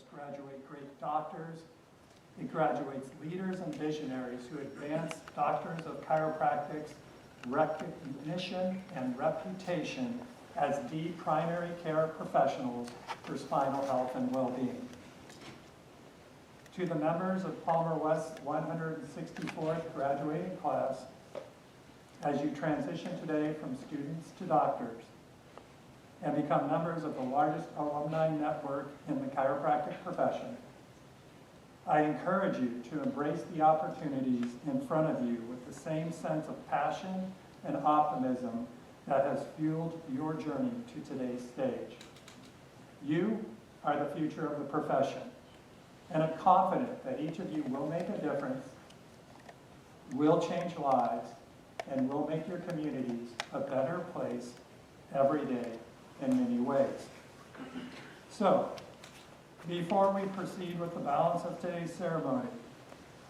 just graduate great doctors. It graduates leaders and visionaries who advance doctors of chiropractic's recognition and reputation as the primary care professionals for spinal health and well-being. To the members of Palmer West's 164th graduating class, as you transition today from students to doctors and become members of the largest alumni network in the chiropractic profession, I encourage you to embrace the opportunities in front of you with the same sense of passion and optimism that has fueled your journey to today's stage. You are the future of the profession, and I'm confident that each of you will make a difference, will change lives, and will make your communities a better place every day in many ways. So, before we proceed with the balance of today's ceremony,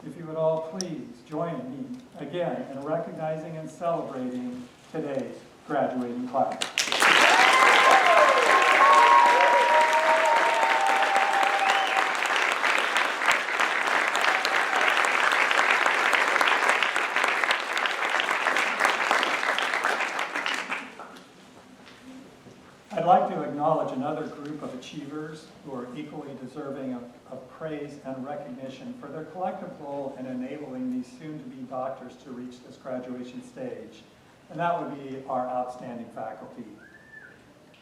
if you would all please join me again in recognizing and celebrating today's graduating class. I'd like to acknowledge another group of achievers who are equally deserving of praise and recognition for their collective role in enabling these soon-to-be doctors to reach this graduation stage, and that would be our outstanding faculty.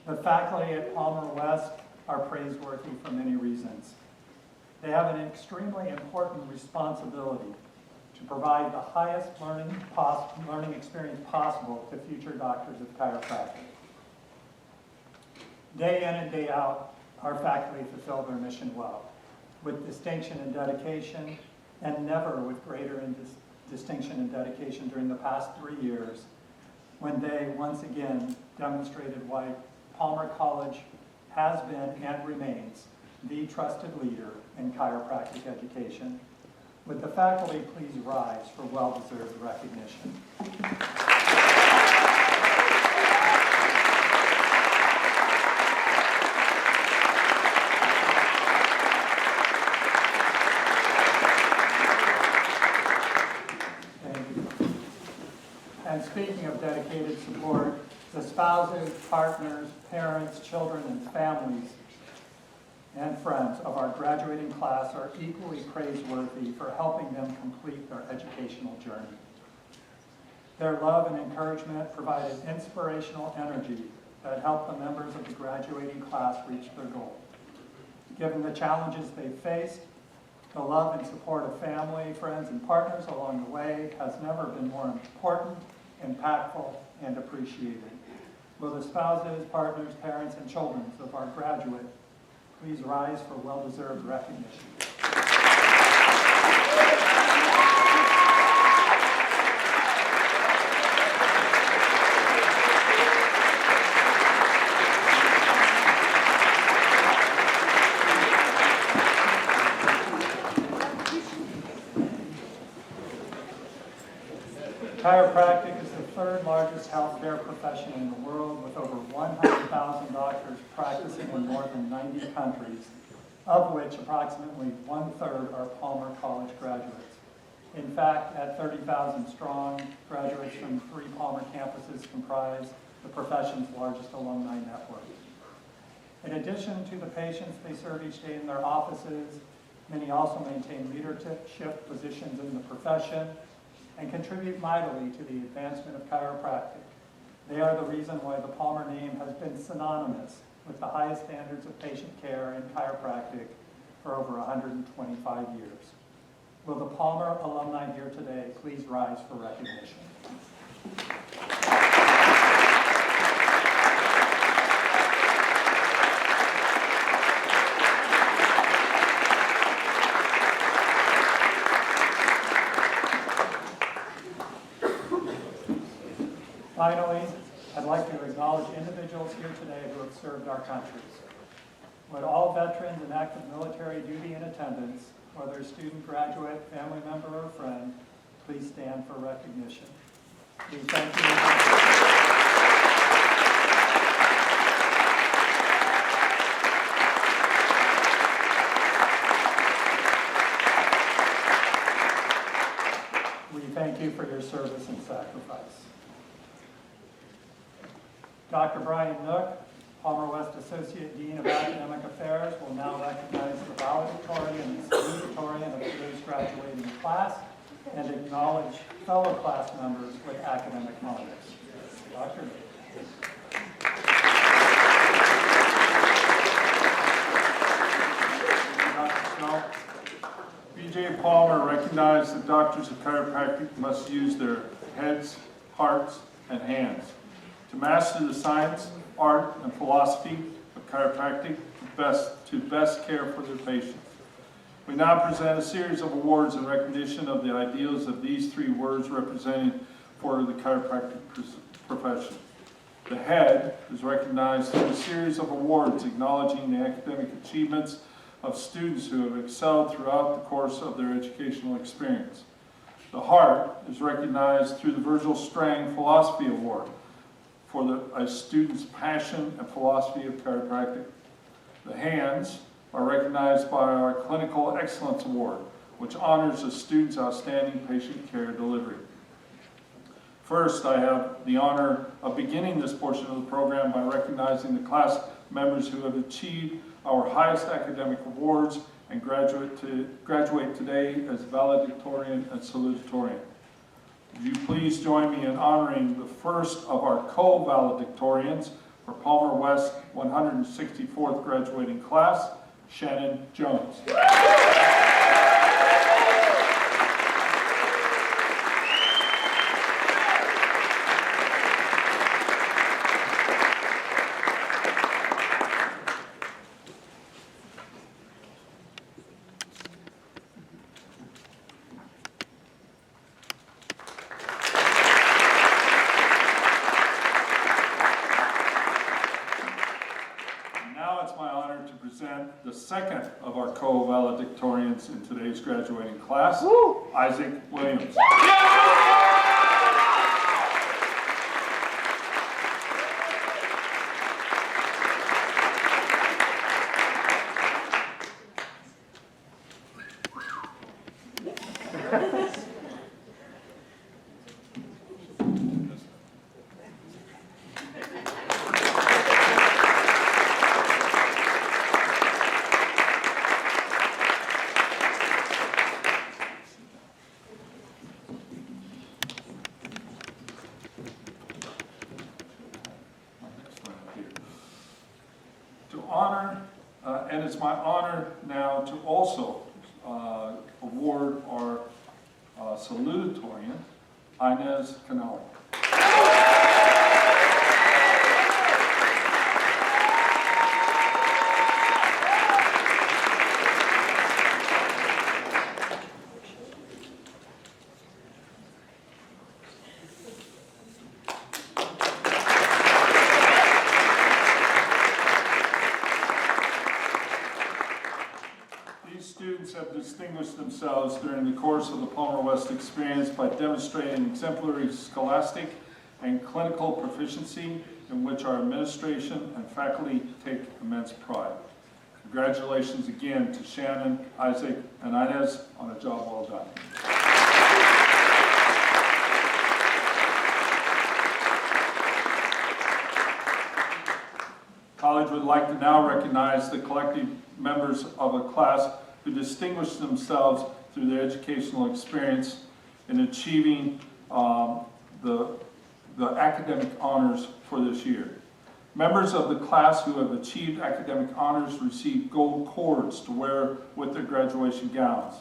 The faculty at Palmer West are praiseworthy for many reasons. They have an extremely important responsibility to provide the highest learning experience possible to future doctors of chiropractic. Day in and day out, our faculty fulfill their mission well, with distinction and dedication, and never with greater distinction and dedication during the past 3 years, when they once again demonstrated why Palmer College has been and remains the trusted leader in chiropractic education. Would the faculty please rise for well-deserved recognition? And speaking of dedicated support, the spouses, partners, parents, children, and families and friends of our graduating class are equally praiseworthy for helping them complete their educational journey. Their love and encouragement provided inspirational energy that helped the members of the graduating class reach their goal. Given the challenges they faced, the love and support of family, friends, and partners along the way has never been more important, impactful, and appreciated. Will the spouses, partners, parents, and children of our graduate please rise for well-deserved recognition? Chiropractic is the third largest healthcare profession in the world, with over 100,000 doctors practicing in more than 90 countries, of which approximately 1/3 are Palmer College graduates. In fact, at 30,000 strong, graduates from 3 Palmer campuses comprise the profession's largest alumni network. In addition to the patients they serve each day in their offices, many also maintain leadership positions in the profession and contribute mightily to the advancement of chiropractic. They are the reason why the Palmer name has been synonymous with the highest standards of patient care in chiropractic for over 125 years. Will the Palmer alumni here today please rise for recognition? Finally, I'd like to acknowledge individuals here today who have served our country. Would all veterans in active military duty in attendance, whether student, graduate, family member, or friend, please stand for recognition. We thank you. thank you for your service and sacrifice. Dr. Brian Nook, Palmer West Associate Dean of Academic Affairs, will now recognize the valedictorian and salutatorian of today's graduating class and acknowledge fellow class members with academic honors. Dr. B.J. Palmer recognized that doctors of chiropractic must use their heads, hearts, and hands to master the science, art, and philosophy of chiropractic to best care for their patients. We now present a series of awards in recognition of the ideals of these three words representing for the chiropractic profession. The head is recognized through a series of awards acknowledging the academic achievements of students who have excelled throughout the course of their educational experience. The heart is recognized through the Virgil Strang Philosophy Award for a student's passion and philosophy of chiropractic. The hands are recognized by our Clinical Excellence Award, which honors a student's outstanding patient care delivery. First, I have the honor of beginning this portion of the program by recognizing the class members who have achieved our highest academic awards and graduate today as valedictorian and salutatorian. Would you please join me in honoring the first of our co-valedictorians for Palmer West 164th graduating class, Shannon Jones. The second of our co-valedictorians in today's graduating class, Isaac Williams. And it's my honor now to also award our salutatorian, Inez Canali. Have distinguished themselves during the course of the Palmer West experience by demonstrating exemplary scholastic and clinical proficiency in which our administration and faculty take immense pride. Congratulations again to Shannon, Isaac, and Inez on a job well done. College would like to now recognize the collective members of a class who distinguished themselves through their educational experience in achieving the academic honors for this year. Members of the class who have achieved academic honors receive gold cords to wear with their graduation gowns.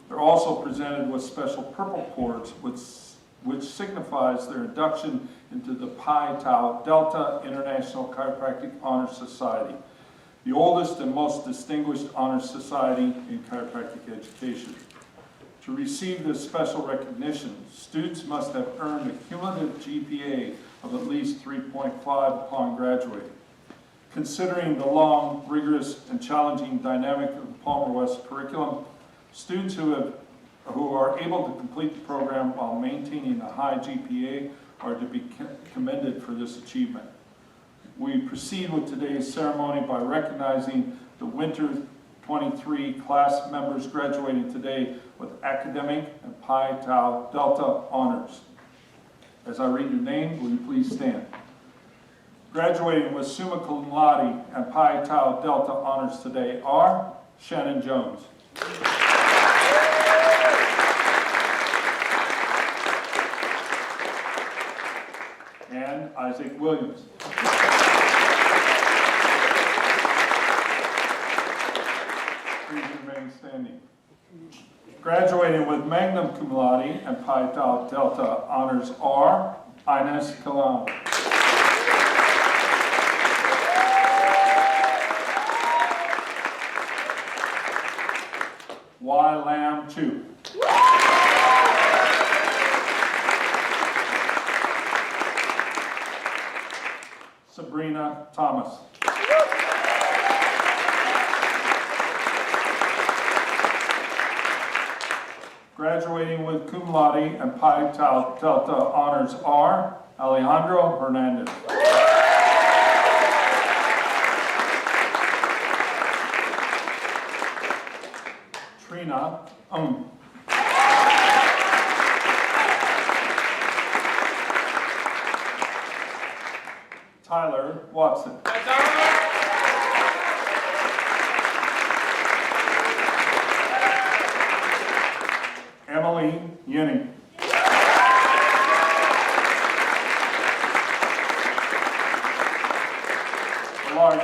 They're also presented with special purple cords which signifies their induction into the Pi Tau Delta International Chiropractic Honor Society, the oldest and most distinguished honor society in chiropractic education. To receive this special recognition, students must have earned a cumulative GPA of at least 3.5 upon graduating. Considering the long, rigorous, and challenging dynamic of the Palmer West curriculum, students who are able to complete the program while maintaining a high GPA are to be commended for this achievement. We proceed with today's ceremony by recognizing the Winter 23 class members graduating today with academic and Pi Tau Delta honors. As I read your name, will you please stand? Graduating with summa cum laude and Pi Tau Delta honors today are Shannon Jones, and Isaac Williams. Please remain standing. Graduating with magna cum laude and Pi Tau Delta honors are Ines Kalam, Y. Lam Chu, Sabrina Thomas, graduating with cum laude and Pi Tau Delta honors are Alejandro Hernandez, Trina Tyler Watson, Emily Yinning, a large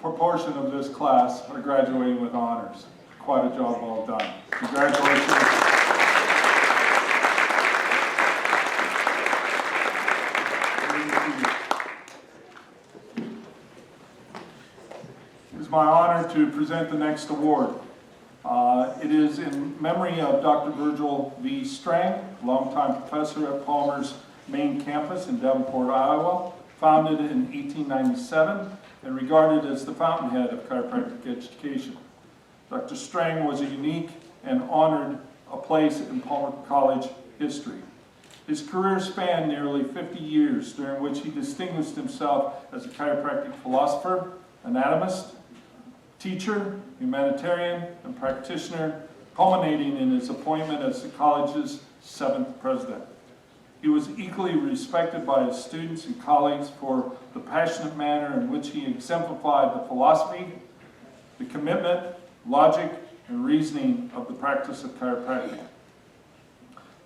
proportion of this class are graduating with honors. Quite a job well done. Congratulations. It is my honor to present the next award. It is in memory of Dr. Virgil V. Strang, longtime professor at Palmer's main campus in Davenport, Iowa, founded in 1897 and regarded as the fountainhead of chiropractic education. Dr. Strang was a unique and honored place in Palmer College history. His career spanned nearly 50 years, during which he distinguished himself as a chiropractic philosopher, anatomist, teacher, humanitarian, and practitioner, culminating in his appointment as the college's 7th president. He was equally respected by his students and colleagues for the passionate manner in which he exemplified the philosophy, the commitment, logic, and reasoning of the practice of chiropractic.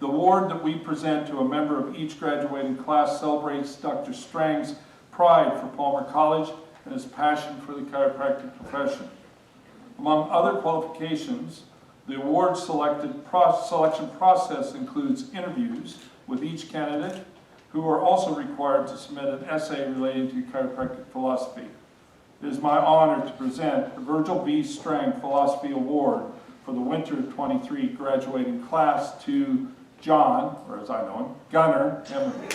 The award that we present to a member of each graduating class celebrates Dr. Strang's pride for Palmer College and his passion for the chiropractic profession. Among other qualifications, the award selection process includes interviews with each candidate, who are also required to submit an essay relating to chiropractic philosophy. It is my honor to present the Virgil V. Strang Philosophy Award for the Winter 23 graduating class to John, or as I know him, Gunnar Emery.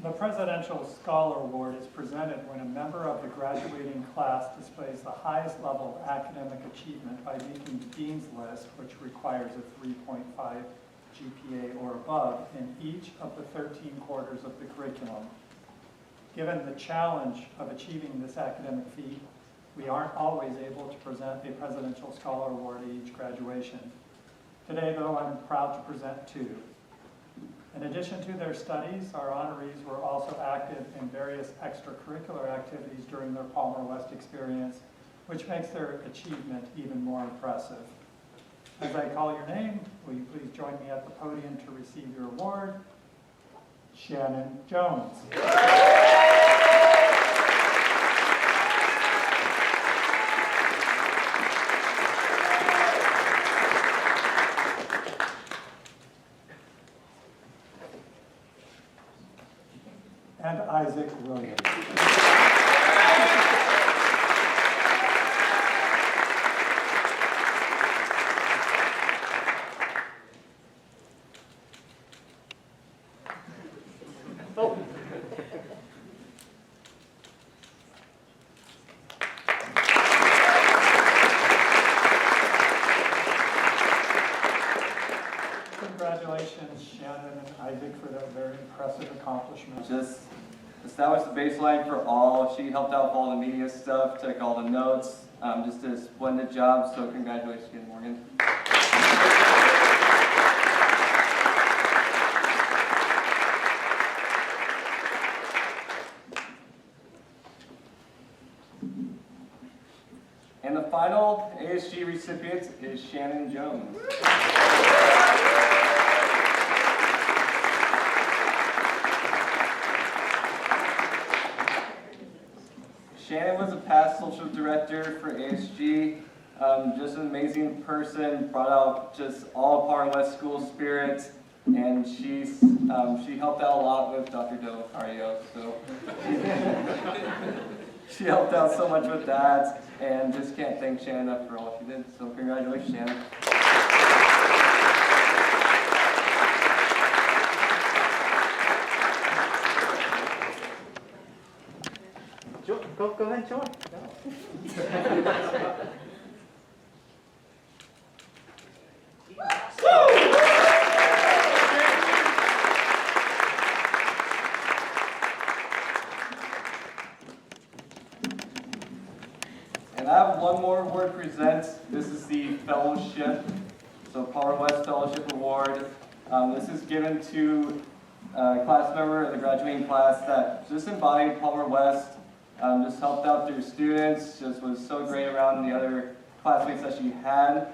The Presidential Scholar Award is presented when a member of the graduating class displays the highest level of academic achievement by meeting the Dean's List, which requires a 3.5 GPA or above in each of the 13 quarters of the curriculum. Given the challenge of achieving this academic feat, we aren't always able to present a Presidential Scholar Award at each graduation. Today, though, I'm proud to present two. In addition to their studies, our honorees were also active in various extracurricular activities during their Palmer West experience, which makes their achievement even more impressive. As I call your name, will you please join me at the podium to receive your award? Shannon Jones. And Isaac Williams. very impressive accomplishment. Just established the baseline for all. She helped out with all the media stuff, took all the notes. Just did a splendid job, so congratulations again, Morgan. And the final ASG recipient is Shannon Jones. Shannon was a past social director for ASG, just an amazing person, brought out just all Palmer West school spirit, and she helped out a lot with Dr. Del Cario, so she helped out so much with that, and just can't thank Shannon enough for all she did, so congratulations, Shannon. Go ahead, Joy. And I have one more award to present. This is the fellowship, so Palmer West Fellowship Award. This is given to a class member of the graduating class that just embodied Palmer West, just helped out their students, just was so great around the other classmates that she had.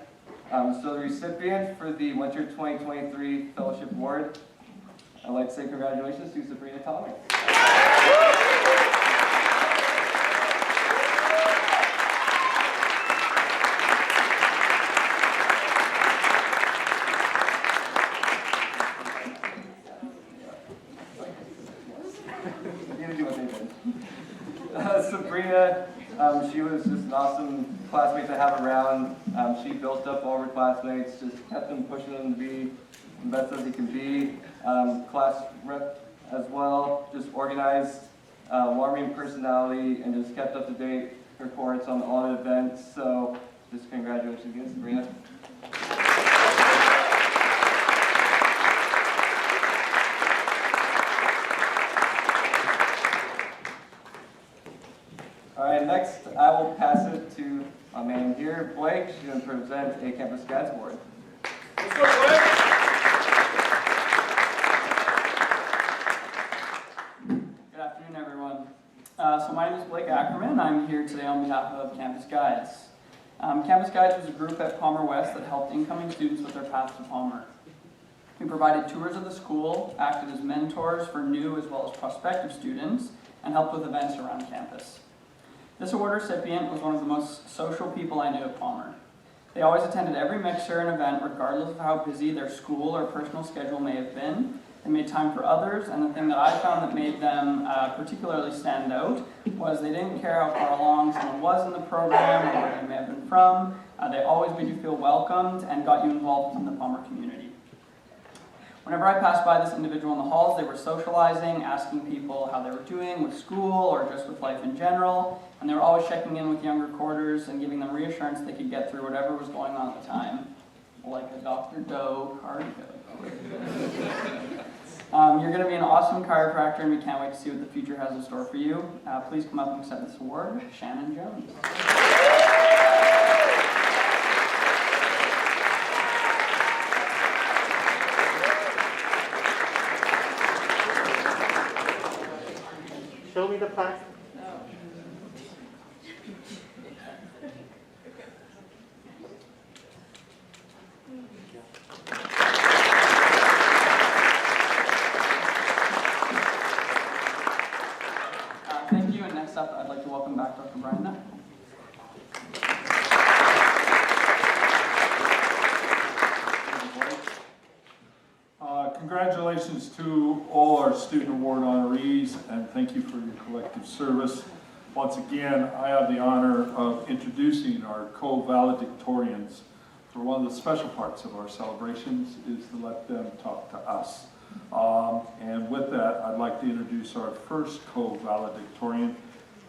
So the recipient for the Winter 2023 Fellowship Award, I'd like to say congratulations to Sabrina Thomas. Sabrina, she was just an awesome classmate to have around. She built up all her classmates, just kept them pushing them to be the best as they can be. Class rep as well, just organized, warming personality, and just kept up to date reports on all the events. So just congratulations again, Sabrina. All right, next I will pass it to my man here, Blake. She's going to present a Campus Guides Award. Let's go, Blake! Good afternoon, everyone. So my name is Blake Ackerman. I'm here today on behalf of Campus Guides. Campus Guides was a group at Palmer West that helped incoming students with their path to Palmer. We provided tours of the school, acted as mentors for new as well as prospective students, and helped with events around campus. This award recipient was one of the most social people I knew at Palmer. They always attended every mixer and event regardless of how busy their school or personal schedule may have been. They made time for others, and the thing that I found that made them particularly stand out was they didn't care how far along someone was in the program or where they may have been from. They always made you feel welcomed and got you involved in the Palmer community. Whenever I passed by this individual in the halls, they were socializing, asking people how they were doing with school or just with life in general, and they were always checking in with younger quarters and giving them reassurance they could get through whatever was going on at the time, like a Dr. Doe cardio. You're going to be an awesome chiropractor, and we can't wait to see what the future has in store for you. Please come up and accept this award, Shannon Jones. Show me the plaque. Thank you, and next up, I'd like to welcome back Dr. Brian Nutt. Congratulations to all our student award honorees, and thank you for your collective service. Once again, I have the honor of introducing our co-valedictorians. For one of the special parts of our celebrations is to let them talk to us. And with that, I'd like to introduce our first co-valedictorian,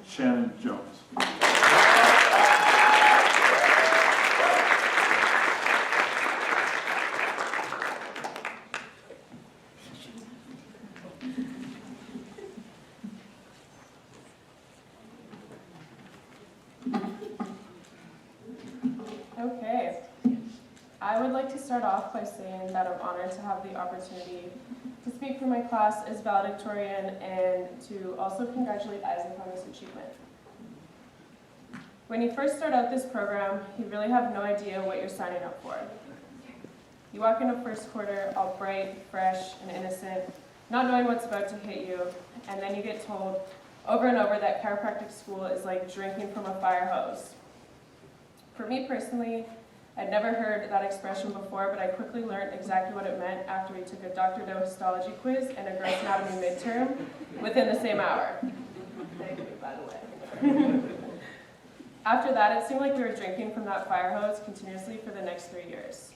Shannon Jones. start off by saying that I'm honored to have the opportunity to speak for my class as valedictorian and to also congratulate Isaac on his achievement. When you first start out this program, you really have no idea what you're signing up for. You walk into first quarter all bright, fresh, and innocent, not knowing what's about to hit you, and then you get told over and over that chiropractic school is like drinking from a fire hose. For me personally, I'd never heard that expression before, but I quickly learned exactly what it meant after we took a Dr. Doe histology quiz and a gross anatomy midterm within the same hour. Thank you, by the way. After that, it seemed like we were drinking from that fire hose continuously for the next 3 years.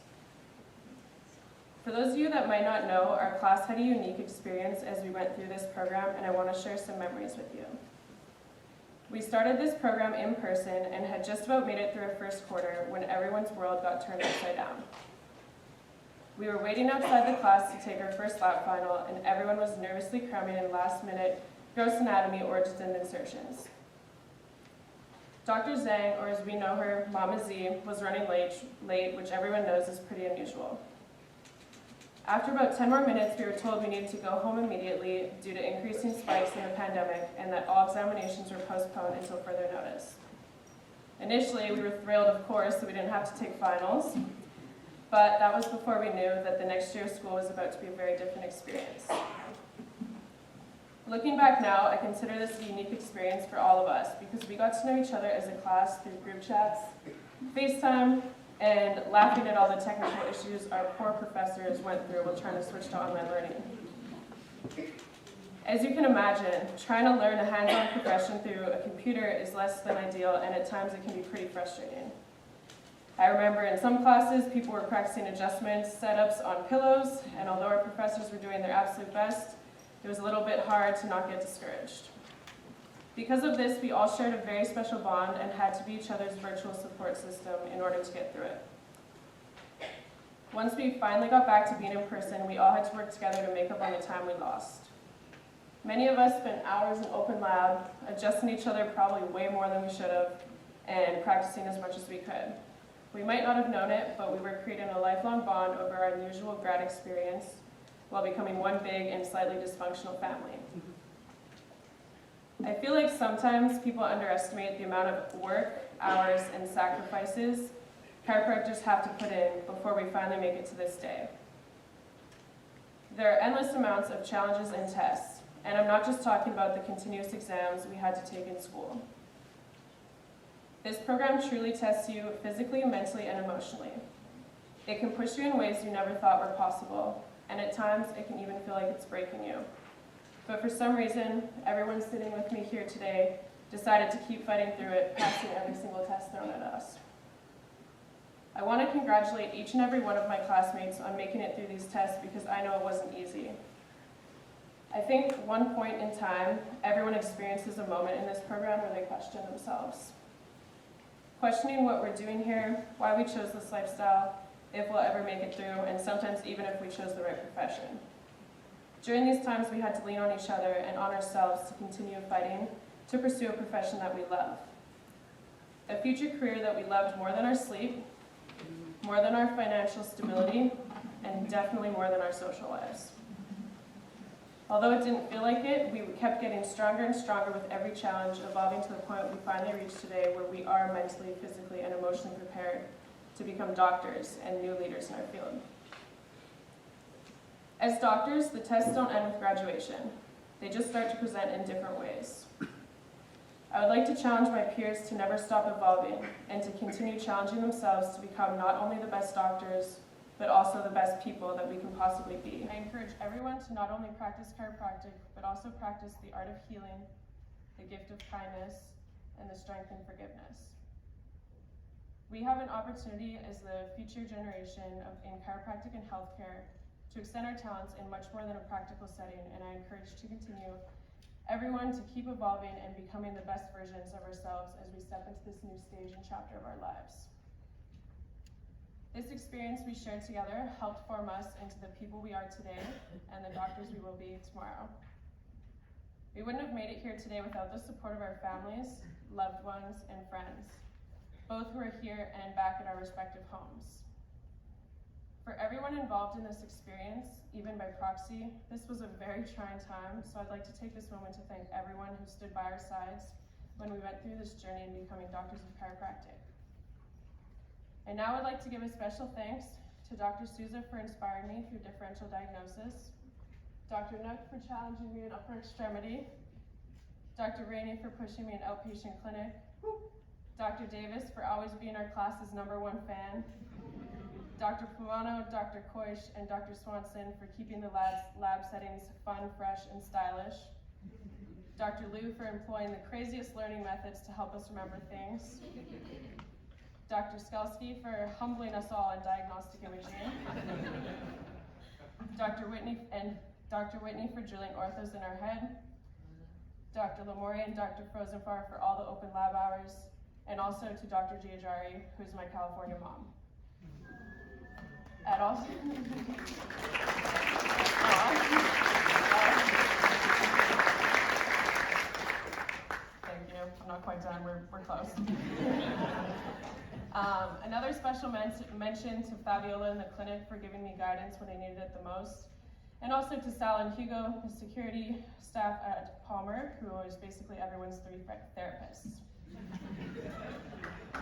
For those of you that might not know, our class had a unique experience as we went through this program, and I want to share some memories with you. We started this program in person and had just about made it through our first quarter when everyone's world got turned upside down. We were waiting outside the class to take our first lap final, and everyone was nervously cramming in last-minute gross anatomy origins and insertions. Dr. Zhang, or as we know her, Mama Z, was running late, which everyone knows is pretty unusual. After about 10 more minutes, we were told we needed to go home immediately due to increasing spikes in the pandemic and that all examinations were postponed until further notice. Initially, we were thrilled, of course, that we didn't have to take finals, but that was before we knew that the next year of school was about to be a very different experience. Looking back now, I consider this a unique experience for all of us because we got to know each other as a class through group chats, FaceTime, and laughing at all the technical issues our poor professors went through while trying to switch to online learning. As you can imagine, trying to learn a hands-on profession through a computer is less than ideal, and at times it can be pretty frustrating. I remember in some classes, people were practicing adjustments, setups on pillows, and although our professors were doing their absolute best, it was a little bit hard to not get discouraged. Because of this, we all shared a very special bond and had to be each other's virtual support system in order to get through it. Once we finally got back to being in person, we all had to work together to make up on the time we lost. Many of us spent hours in open lab, adjusting each other probably way more than we should have, and practicing as much as we could. We might not have known it, but we were creating a lifelong bond over our unusual grad experience while becoming one big and slightly dysfunctional family. I feel like sometimes people underestimate the amount of work, hours, and sacrifices chiropractors have to put in before we finally make it to this day. There are endless amounts of challenges and tests, and I'm not just talking about the continuous exams we had to take in school. This program truly tests you physically, mentally, and emotionally. It can push you in ways you never thought were possible, and at times it can even feel like it's breaking you. But for some reason, everyone sitting with me here today decided to keep fighting through it, passing every single test thrown at us. I want to congratulate each and every one of my classmates on making it through these tests because I know it wasn't easy. I think one point in time, everyone experiences a moment in this program where they question themselves. Questioning what we're doing here, why we chose this lifestyle, if we'll ever make it through, and sometimes even if we chose the right profession. During these times, we had to lean on each other and on ourselves to continue fighting to pursue a profession that we love. A future career that we loved more than our sleep, more than our financial stability, and definitely more than our social lives. Although it didn't feel like it, we kept getting stronger and stronger with every challenge, evolving to the point we finally reached today where we are mentally, physically, and emotionally prepared to become doctors and new leaders in our field. As doctors, the tests don't end with graduation. They just start to present in different ways. I would like to challenge my peers to never stop evolving and to continue challenging themselves to become not only the best doctors, but also the best people that we can possibly be. I encourage everyone to not only practice chiropractic, but also practice the art of healing, the gift of kindness, and the strength in forgiveness. We have an opportunity as the future generation in chiropractic and healthcare to extend our talents in much more than a practical setting, and I encourage to continue everyone to keep evolving and becoming the best versions of ourselves as we step into this new stage and chapter of our lives. This experience we shared together helped form us into the people we are today and the doctors we will be tomorrow. We wouldn't have made it here today without the support of our families, loved ones, and friends, both who are here and back at our respective homes. For everyone involved in this experience, even by proxy, this was a very trying time, so I'd like to take this moment to thank everyone who stood by our sides when we went through this journey in becoming doctors of chiropractic. And now I'd like to give a special thanks to Dr. Souza for inspiring me through differential diagnosis, Dr. Nook for challenging me in upper extremity, Dr. Rainey for pushing me in outpatient clinic, Dr. Davis for always being our class's #1 fan, Dr. Pumano, Dr. Koish, and Dr. Swanson for keeping the lab settings fun, fresh, and stylish, Dr. Liu for employing the craziest learning methods to help us remember things, Dr. Skalski for humbling us all in diagnostic imaging, Dr. Whitney for drilling orthos in our head, Dr. Lamori and Dr. Frozenfar for all the open lab hours, and also to Dr. Giajari, who's my California mom. Thank you. I'm not quite done. We're close. Another special mention to Fabiola in the clinic for giving me guidance when I needed it the most. And also to Sal and Hugo, the security staff at Palmer, who is basically everyone's 3 therapists.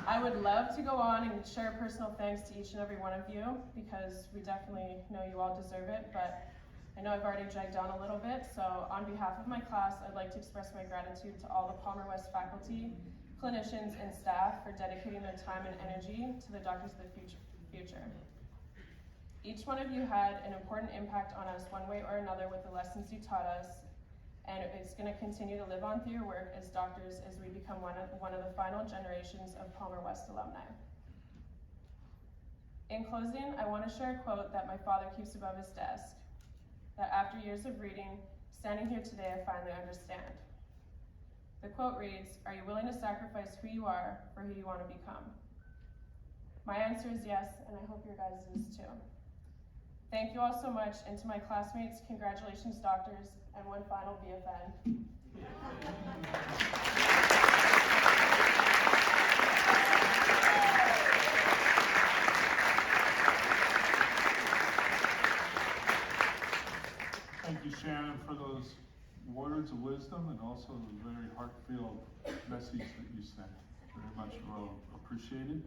I would love to go on and share personal thanks to each and every one of you, because we definitely know you all deserve it, but I know I've already dragged on a little bit, so on behalf of my class, I'd like to express my gratitude to all the Palmer West faculty, clinicians, and staff for dedicating their time and energy to the Doctors of the Future. Each one of you had an important impact on us one way or another with the lessons you taught us, and it's going to continue to live on through your work as doctors as we become one of the final generations of Palmer West alumni. In closing, I want to share a quote that my father keeps above his desk, that after years of reading, standing here today, I finally understand. The quote reads, "Are you willing to sacrifice who you are for who you want to become?" My answer is yes, and I hope your guys' is too. Thank you all so much, and to my classmates, congratulations, doctors, and one final BFN. Thank you, Shannon, for those words of wisdom and also the very heartfelt message that you sent. Very much well appreciated.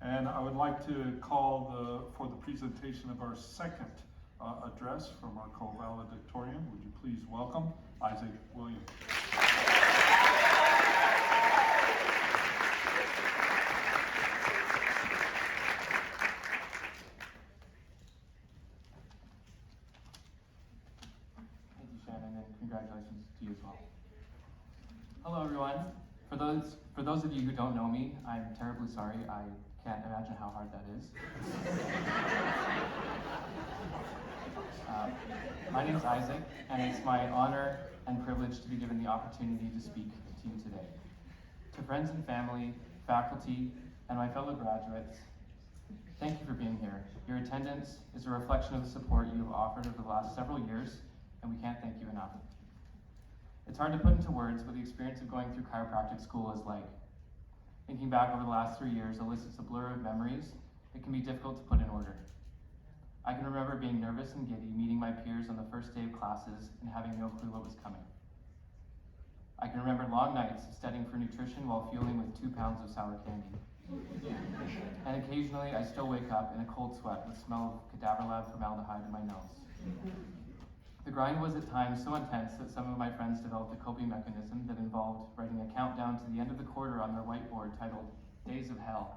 And I would like to call for the presentation of our second address from our co-valedictorian. Would you please welcome Isaac Williams. Thank you, Shannon, and congratulations to you as well. Hello, everyone. For those of you who don't know me, I'm terribly sorry. I can't imagine how hard that is. My name is Isaac, and it's my honor and privilege to be given the opportunity to speak to you today. To friends and family, faculty, and my fellow graduates, thank you for being here. Your attendance is a reflection of the support you have offered over the last several years, and we can't thank you enough. It's hard to put into words what the experience of going through chiropractic school is like. Thinking back over the last 3 years elicits a blur of memories that can be difficult to put in order. I can remember being nervous and giddy, meeting my peers on the first day of classes and having no clue what was coming. I can remember long nights of studying for nutrition while fueling with 2 pounds of sour candy. And occasionally I still wake up in a cold sweat with the smell of cadaver lab formaldehyde in my nose. The grind was at times so intense that some of my friends developed a coping mechanism that involved writing a countdown to the end of the quarter on their whiteboard titled Days of Hell.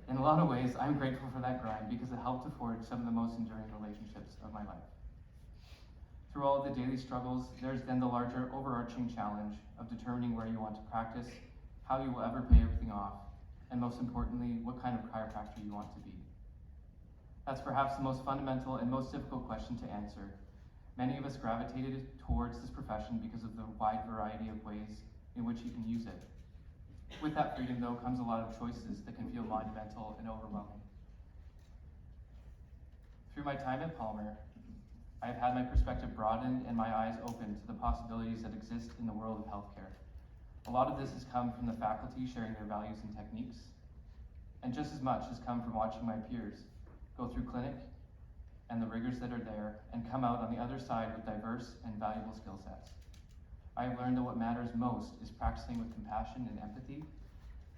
In a lot of ways, I'm grateful for that grind because it helped to forge some of the most enduring relationships of my life. Through all of the daily struggles, there's then the larger overarching challenge of determining where you want to practice, how you will ever pay everything off, and most importantly, what kind of chiropractor you want to be. That's perhaps the most fundamental and most difficult question to answer. Many of us gravitated towards this profession because of the wide variety of ways in which you can use it. With that freedom, though, comes a lot of choices that can feel monumental and overwhelming. Through my time at Palmer, I have had my perspective broadened and my eyes opened to the possibilities that exist in the world of healthcare. A lot of this has come from the faculty sharing their values and techniques, and just as much has come from watching my peers go through clinic and the rigors that are there, and come out on the other side with diverse and valuable skill sets. I have learned that what matters most is practicing with compassion and empathy,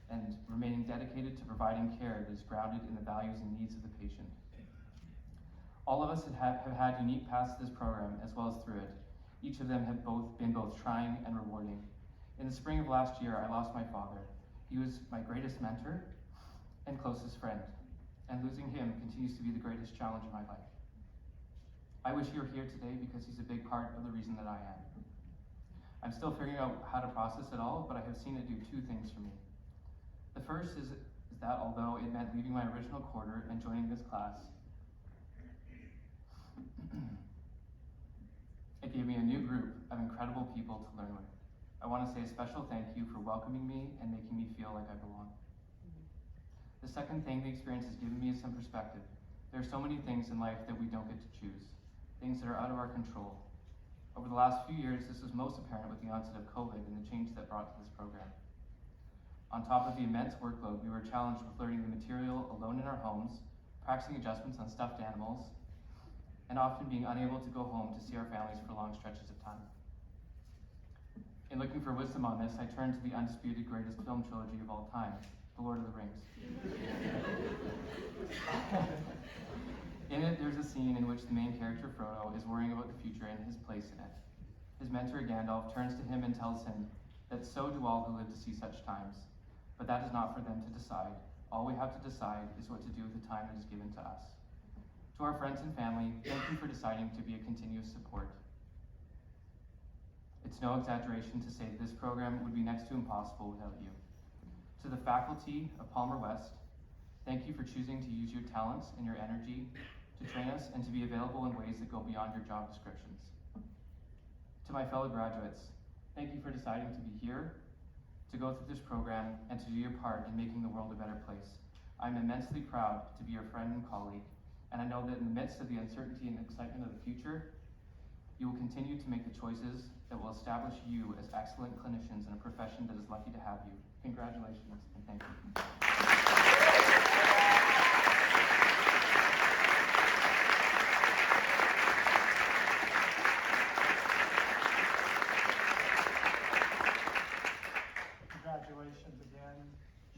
and remaining dedicated to providing care that is grounded in the values and needs of the patient. All of us have had unique paths to this program as well as through it. Each of them have been both trying and rewarding. In the spring of last year, I lost my father. He was my greatest mentor and closest friend, and losing him continues to be the greatest challenge in my life. I wish he were here today because he's a big part of the reason that I am. I'm still figuring out how to process it all, but I have seen it do two things for me. The first is that although it meant leaving my original quarter and joining this class, it gave me a new group of incredible people to learn with. I want to say a special thank you for welcoming me and making me feel like I belong. The second thing the experience has given me is some perspective. There are so many things in life that we don't get to choose, things that are out of our control. Over the last few years, this was most apparent with the onset of COVID and the change that brought to this program. On top of the immense workload, we were challenged with learning the material alone in our homes, practicing adjustments on stuffed animals, and often being unable to go home to see our families for long stretches of time. In looking for wisdom on this, I turned to the undisputed greatest film trilogy of all time, The Lord of the Rings. In it, there's a scene in which the main character, Frodo, is worrying about the future and his place in it. His mentor, Gandalf, turns to him and tells him that so do all who live to see such times, but that is not for them to decide. All we have to decide is what to do with the time that is given to us. To our friends and family, thank you for deciding to be a continuous support. It's no exaggeration to say that this program would be next to impossible without you. To the faculty of Palmer West, thank you for choosing to use your talents and your energy to train us and to be available in ways that go beyond your job descriptions. To my fellow graduates, thank you for deciding to be here, to go through this program, and to do your part in making the world a better place. I'm immensely proud to be your friend and colleague, and I know that in the midst of the uncertainty and excitement of the future, you will continue to make the choices that will establish you as excellent clinicians in a profession that is lucky to have you. Congratulations, and thank you. Congratulations again,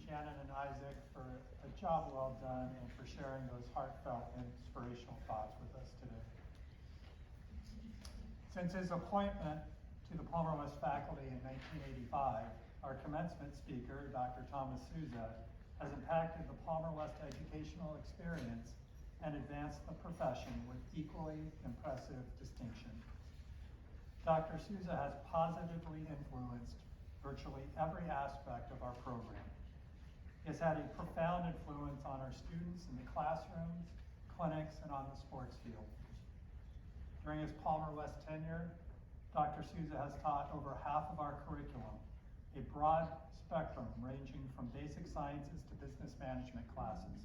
Shannon and Isaac, for a job well done and for sharing those heartfelt and inspirational thoughts with us today. Since his appointment to the Palmer West faculty in 1985, our commencement speaker, Dr. Thomas Souza, has impacted the Palmer West educational experience and advanced the profession with equally impressive distinction. Dr. Souza has positively influenced virtually every aspect of our program. He has had a profound influence on our students in the classrooms, clinics, and on the sports field. During his Palmer West tenure, Dr. Souza has taught over half of our curriculum, a broad spectrum ranging from basic sciences to business management classes.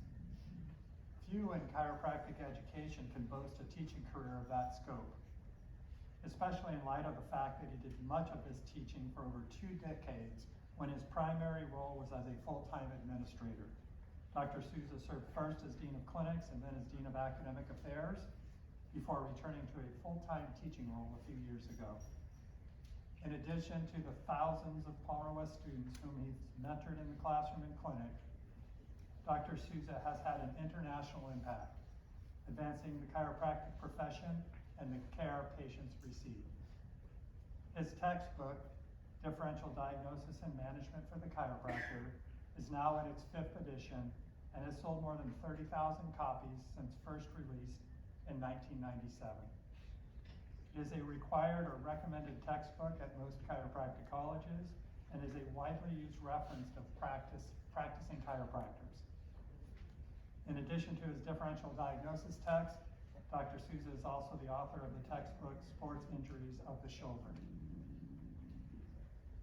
Few in chiropractic education can boast a teaching career of that scope, especially in light of the fact that he did much of his teaching for over 2 decades when his primary role was as a full-time administrator. Dr. Souza served first as Dean of Clinics and then as Dean of Academic Affairs before returning to a full-time teaching role a few years ago. In addition to the thousands of Palmer West students whom he's mentored in the classroom and clinic, Dr. Souza has had an international impact, advancing the chiropractic profession and the care patients receive. His textbook, Differential Diagnosis and Management for the Chiropractor, is now in its 5th edition and has sold more than 30,000 copies since first released in 1997. It is a required or recommended textbook at most chiropractic colleges and is a widely used reference to practicing chiropractors. In addition to his differential diagnosis text, Dr. Souza is also the author of the textbook, Sports Injuries of the Shoulder.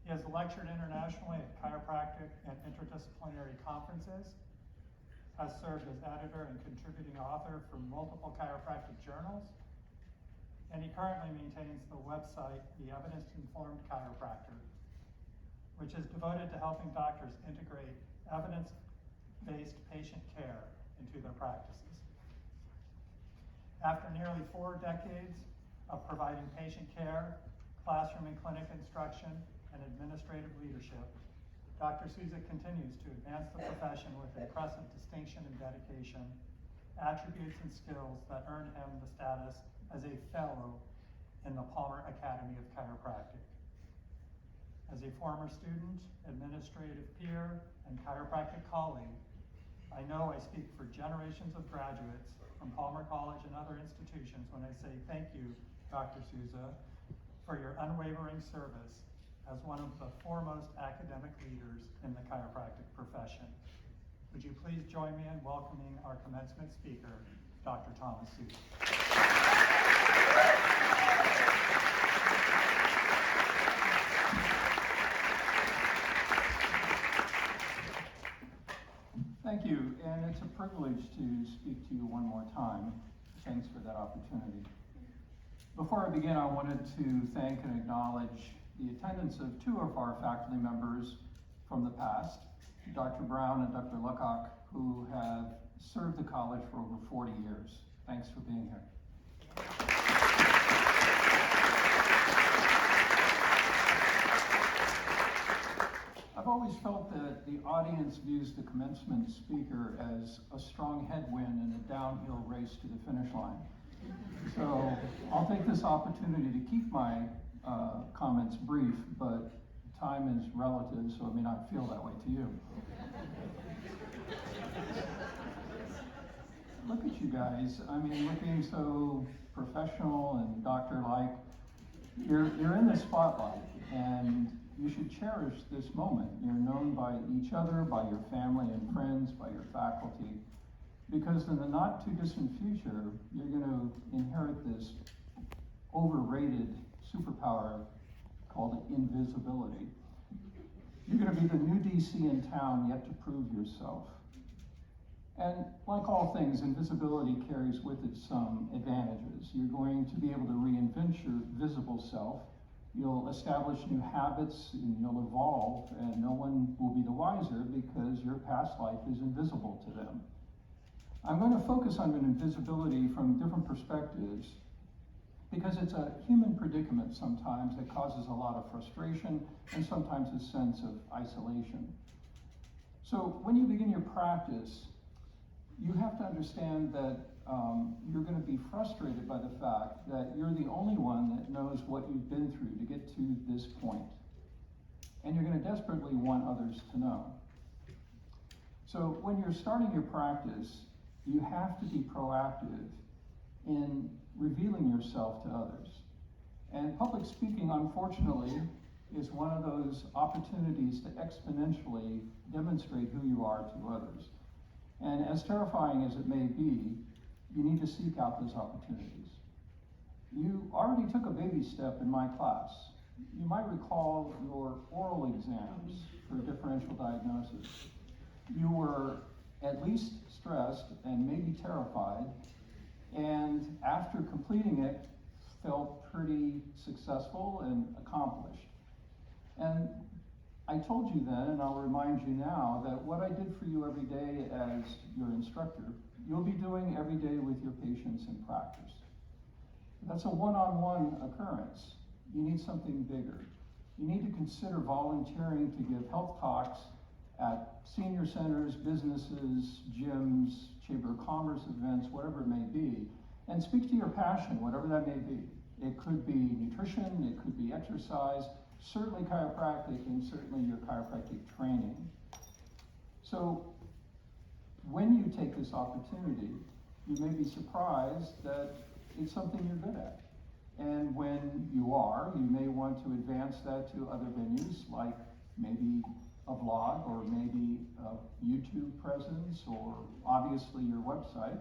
He has lectured internationally at chiropractic and interdisciplinary conferences, has served as editor and contributing author for multiple chiropractic journals, and he currently maintains the website, The Evidence-Informed Chiropractor, which is devoted to helping doctors integrate evidence-based patient care into their practices. After nearly 4 decades of providing patient care, classroom and clinic instruction, and administrative leadership, Dr. Souza continues to advance the profession with impressive distinction and dedication, attributes and skills that earned him the status as a fellow in the Palmer Academy of Chiropractic. As a former student, administrative peer, and chiropractic colleague, I know I speak for generations of graduates from Palmer College and other institutions when I say thank you, Dr. Souza, for your unwavering service as one of the foremost academic leaders in the chiropractic profession. Would you please join me in welcoming our commencement speaker, Dr. Thomas Souza. Thank you, and it's a privilege to speak to you one more time. Thanks for that opportunity. Before I begin, I wanted to thank and acknowledge the attendance of 2 of our faculty members from the past, Dr. Brown and Dr. Luckock, who have served the college for over 40 years. Thanks for being here. I've always felt that the audience views the commencement speaker as a strong headwind in a downhill race to the finish line. So I'll take this opportunity to keep my comments brief, but time is relative, so it may not feel that way to you. Look at you guys. I mean, looking so professional and doctor-like. You're in the spotlight, and you should cherish this moment. You're known by each other, by your family and friends, by your faculty, because in the not too distant future, you're going to inherit this overrated superpower called invisibility. You're going to be the new DC in town, yet to prove yourself. And like all things, invisibility carries with it some advantages. You're going to be able to reinvent your visible self. You'll establish new habits and you'll evolve, and no one will be the wiser because your past life is invisible to them. I'm going to focus on invisibility from different perspectives because it's a human predicament sometimes that causes a lot of frustration and sometimes a sense of isolation. So when you begin your practice, you have to understand that you're going to be frustrated by the fact that you're the only one that knows what you've been through to get to this point. And you're going to desperately want others to know. So when you're starting your practice, you have to be proactive in revealing yourself to others. And public speaking, unfortunately, is one of those opportunities to exponentially demonstrate who you are to others. And as terrifying as it may be, you need to seek out those opportunities. You already took a baby step in my class. You might recall your oral exams for differential diagnosis. You were at least stressed and maybe terrified, and after completing it, felt pretty successful and accomplished. And I told you then, and I'll remind you now, that what I did for you every day as your instructor, you'll be doing every day with your patients in practice. That's a one-on-one occurrence. You need something bigger. You need to consider volunteering to give health talks at senior centers, businesses, gyms, Chamber of Commerce events, whatever it may be, and speak to your passion, whatever that may be. It could be nutrition, it could be exercise, certainly chiropractic, and certainly your chiropractic training. So when you take this opportunity, you may be surprised that it's something you're good at. And when you are, you may want to advance that to other venues, like maybe a blog, or maybe a YouTube presence, or obviously your website.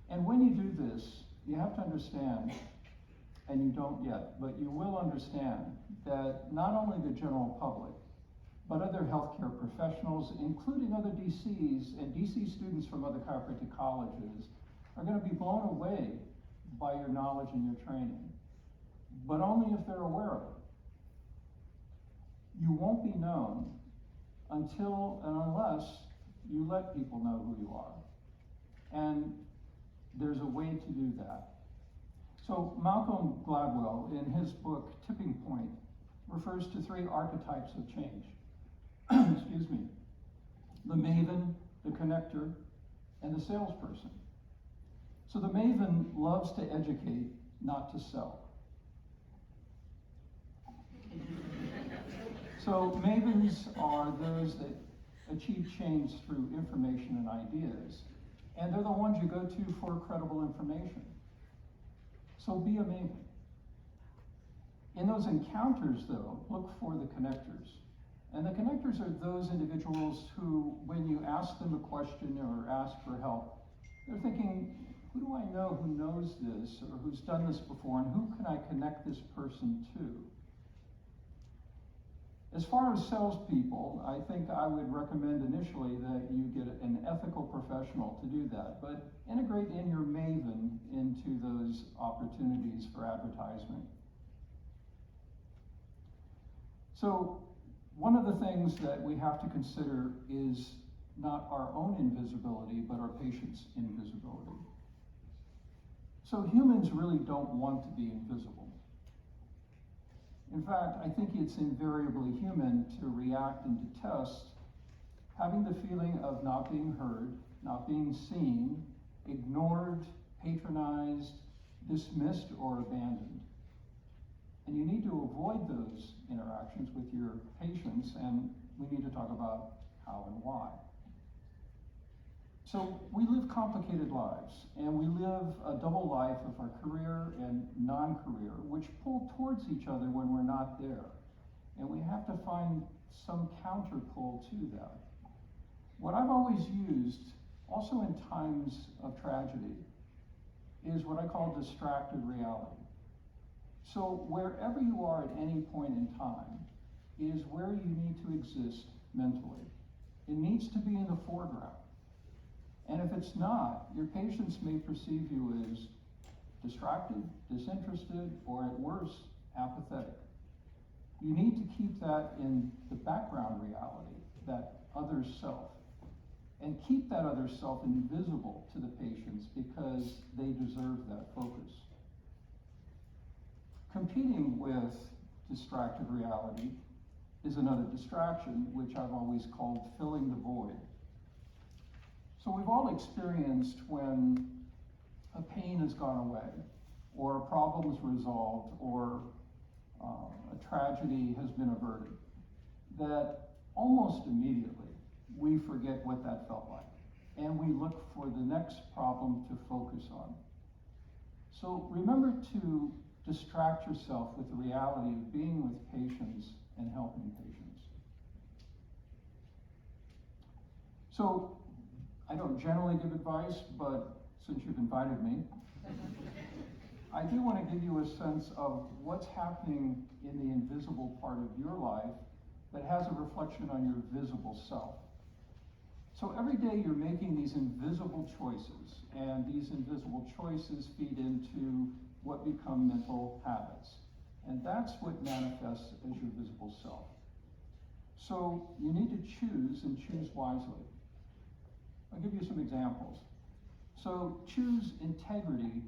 And when you do this, you have to understand, and you don't yet, but you will understand that not only the general public, but other healthcare professionals, including other DCs and DC students from other chiropractic colleges, are going to be blown away by your knowledge and your training, but only if they're aware of it. You won't be known until and unless you let people know who you are. And there's a way to do that. So Malcolm Gladwell, in his book Tipping Point, refers to 3 archetypes of change. Excuse me. The maven, the connector, and the salesperson. So the maven loves to educate, not to sell. So mavens are those that achieve change through information and ideas, and they're the ones you go to for credible information. So be a maven. In those encounters, though, look for the connectors. And the connectors are those individuals who, when you ask them a question or ask for help, they're thinking, who do I know who knows this or who's done this before, and who can I connect this person to? As far as salespeople, I think I would recommend initially that you get an ethical professional to do that, but integrate in your maven into those opportunities for advertisement. So one of the things that we have to consider is not our own invisibility, but our patient's invisibility. So humans really don't want to be invisible. In fact, I think it's invariably human to react and to test, having the feeling of not being heard, not being seen, ignored, patronized, dismissed, or abandoned. And you need to avoid those interactions with your patients, and we need to talk about how and why. So we live complicated lives, and we live a double life of our career and non-career, which pull towards each other when we're not there. And we have to find some counterpull to that. What I've always used, also in times of tragedy, is what I call distracted reality. So wherever you are at any point in time is where you need to exist mentally. It needs to be in the foreground. And if it's not, your patients may perceive you as distracted, disinterested, or at worst, apathetic. You need to keep that in the background reality, that other self. And keep that other self invisible to the patients because they deserve that focus. Competing with distracted reality is another distraction, which I've always called filling the void. So we've all experienced when a pain has gone away, or a problem is resolved, or a tragedy has been averted, that almost immediately we forget what that felt like, and we look for the next problem to focus on. So remember to distract yourself with the reality of being with patients and helping patients. So I don't generally give advice, but since you've invited me, I do want to give you a sense of what's happening in the invisible part of your life that has a reflection on your visible self. So every day you're making these invisible choices, and these invisible choices feed into what become mental habits. And that's what manifests as your visible self. So you need to choose, and choose wisely. I'll give you some examples. So choose integrity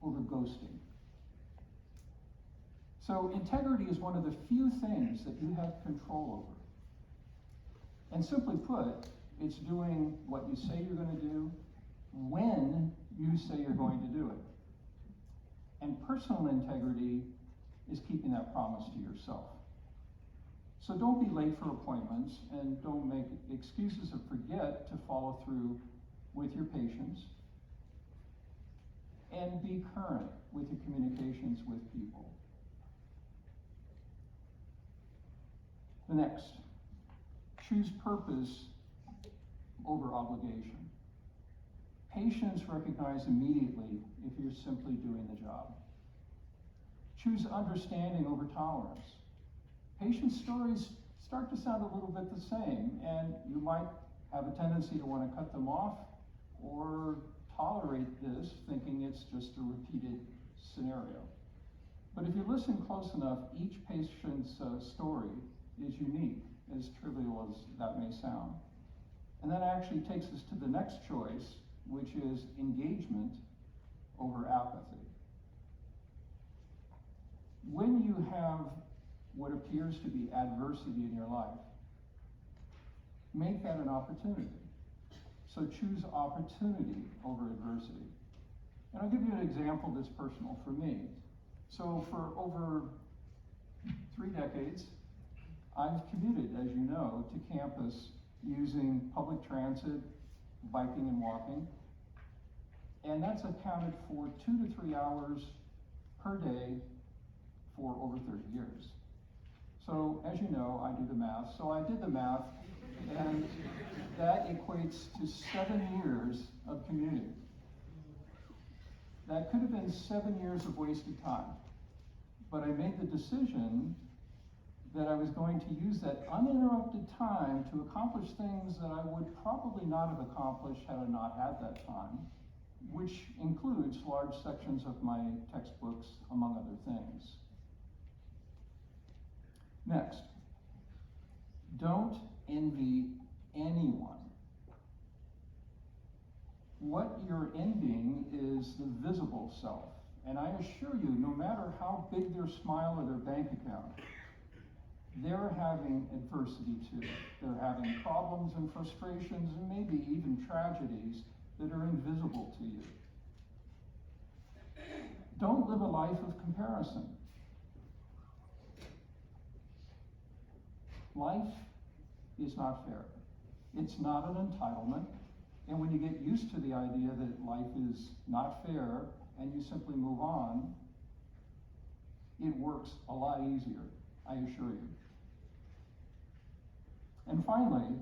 over ghosting. So integrity is one of the few things that you have control over. And simply put, it's doing what you say you're going to do when you say you're going to do it. And personal integrity is keeping that promise to yourself. So don't be late for appointments, and don't make excuses or forget to follow through with your patients. And be current with your communications with people. The next, choose purpose over obligation. Patients recognize immediately if you're simply doing the job. Choose understanding over tolerance. Patient stories start to sound a little bit the same, and you might have a tendency to want to cut them off or tolerate this, thinking it's just a repeated scenario. But if you listen close enough, each patient's story is unique, as trivial as that may sound. And that actually takes us to the next choice, which is engagement over apathy. When you have what appears to be adversity in your life, make that an opportunity. So choose opportunity over adversity. And I'll give you an example that's personal for me. So for over 3 decades, I've commuted, as you know, to campus using public transit, biking and walking. And that's accounted for 2 to 3 hours per day for over 30 years. So as you know, I do the math. So I did the math, and that equates to 7 years of commuting. That could have been 7 years of wasted time. But I made the decision that I was going to use that uninterrupted time to accomplish things that I would probably not have accomplished had I not had that time, which includes large sections of my textbooks, among other things. Next, don't envy anyone. What you're envying is the visible self. And I assure you, no matter how big their smile or their bank account, they're having adversity too. They're having problems and frustrations and maybe even tragedies that are invisible to you. Don't live a life of comparison. Life is not fair. It's not an entitlement. And when you get used to the idea that life is not fair and you simply move on, it works a lot easier, I assure you. And finally,